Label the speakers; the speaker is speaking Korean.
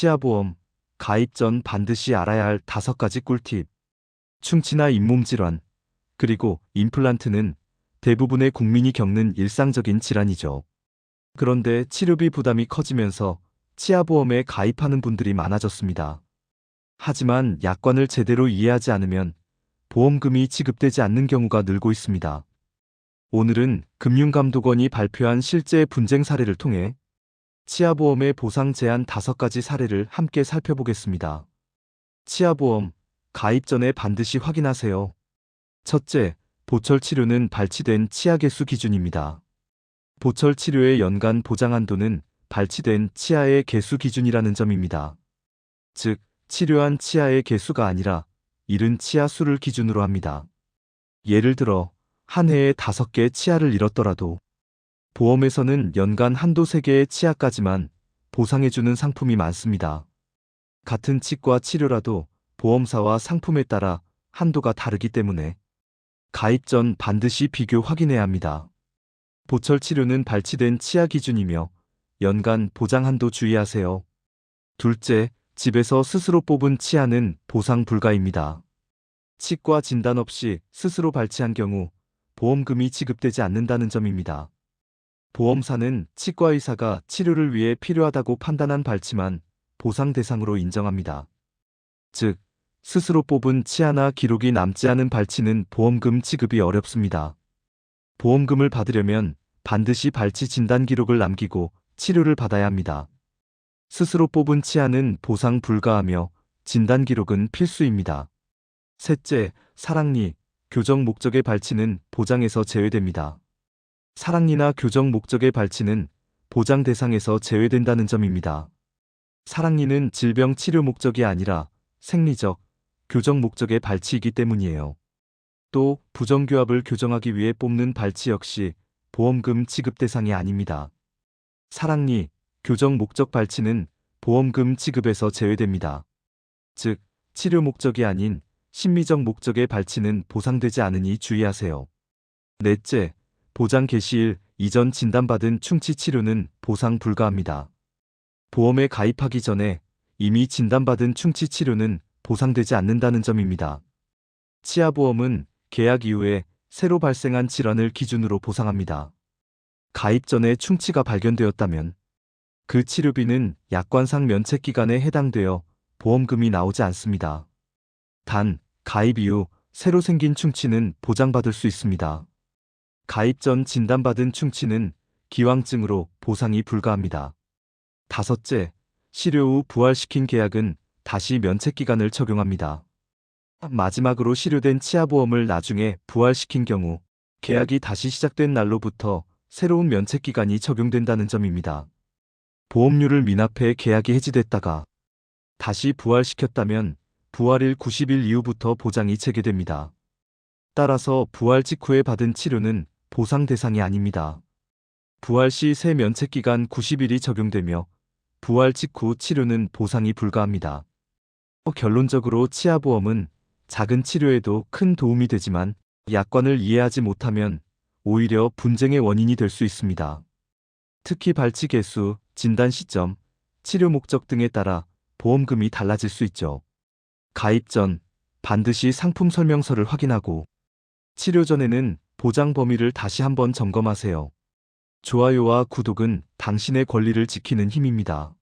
Speaker 1: 치아보험 가입 전 반드시 알아야 할 5가지 꿀팁. 충치나 잇몸 질환, 그리고 임플란트는 대부분의 국민이 겪는 일상적인 질환이죠. 그런데 치료비 부담이 커지면서 치아보험에 가입하는 분들이 많아졌습니다. 하지만 약관을 제대로 이해하지 않으면 보험금이 지급되지 않는 경우가 늘고 있습니다. 오늘은 금융감독원이 발표한 실제 분쟁 사례를 통해 치아보험의 보상 제한 5가지 사례를 함께 살펴보겠습니다. 치아보험 가입 전에 반드시 확인하세요. 첫째, 보철 치료는 발치된 치아 개수 기준입니다. 보철 치료의 연간 보장 한도는 발치된 치아의 개수 기준이라는 점입니다. 즉, 치료한 치아의 개수가 아니라 잃은 치아 수를 기준으로 합니다. 예를 들어, 한 해에 5개 치아를 잃었더라도 보험에서는 연간 한도 3개의 치아까지만 보상해주는 상품이 많습니다. 같은 치과 치료라도 보험사와 상품에 따라 한도가 다르기 때문에 가입 전 반드시 비교 확인해야 합니다. 보철 치료는 발치된 치아 기준이며 연간 보장 한도 주의하세요. 둘째, 집에서 스스로 뽑은 치아는 보상 불가입니다. 치과 진단 없이 스스로 발치한 경우 보험금이 지급되지 않는다는 점입니다. 보험사는 치과 의사가 치료를 위해 필요하다고 판단한 발치만 보상 대상으로 인정합니다. 즉, 스스로 뽑은 치아나 기록이 남지 않은 발치는 보험금 지급이 어렵습니다. 보험금을 받으려면 반드시 발치 진단 기록을 남기고 치료를 받아야 합니다. 스스로 뽑은 치아는 보상 불가하며 진단 기록은 필수입니다. 셋째, 사랑니, 교정 목적의 발치는 보장에서 제외됩니다. 사랑니나 교정 목적의 발치는 보장 대상에서 제외된다는 점입니다. 사랑니는 질병 치료 목적이 아니라 생리적, 교정 목적의 발치이기 때문이에요. 또 부정교합을 교정하기 위해 뽑는 발치 역시 보험금 지급 대상이 아닙니다. 사랑니, 교정 목적 발치는 보험금 지급에서 제외됩니다. 즉, 치료 목적이 아닌 심미적 목적의 발치는 보상되지 않으니 주의하세요. 넷째, 보장 개시일 이전 진단받은 충치 치료는 보상 불가합니다. 보험에 가입하기 전에 이미 진단받은 충치 치료는 보상되지 않는다는 점입니다. 치아보험은 계약 이후에 새로 발생한 질환을 기준으로 보상합니다. 가입 전에 충치가 발견되었다면 그 치료비는 약관상 면책기간에 해당되어 보험금이 나오지 않습니다. 단, 가입 이후 새로 생긴 충치는 보장받을 수 있습니다. 가입 전 진단받은 충치는 기왕증으로 보상이 불가합니다. 다섯째, 실효 후 부활시킨 계약은 다시 면책기간을 적용합니다. 마지막으로 실효된 치아보험을 나중에 부활시킨 경우 계약이 다시 시작된 날로부터 새로운 면책기간이 적용된다는 점입니다. 보험료를 미납해 계약이 해지됐다가 다시 부활시켰다면 부활일 90일 이후부터 보장이 재개됩니다. 따라서 부활 직후에 받은 치료는 보상 대상이 아닙니다. 부활 시 새 면책기간 90일이 적용되며 부활 직후 치료는 보상이 불가합니다. 결론적으로 치아보험은 작은 치료에도 큰 도움이 되지만 약관을 이해하지 못하면 오히려 분쟁의 원인이 될 수 있습니다. 특히 발치 개수, 진단 시점, 치료 목적 등에 따라 보험금이 달라질 수 있죠. 가입 전 반드시 상품 설명서를 확인하고 치료 전에는 보장 범위를 다시 한번 점검하세요. 좋아요와 구독은 당신의 권리를 지키는 힘입니다.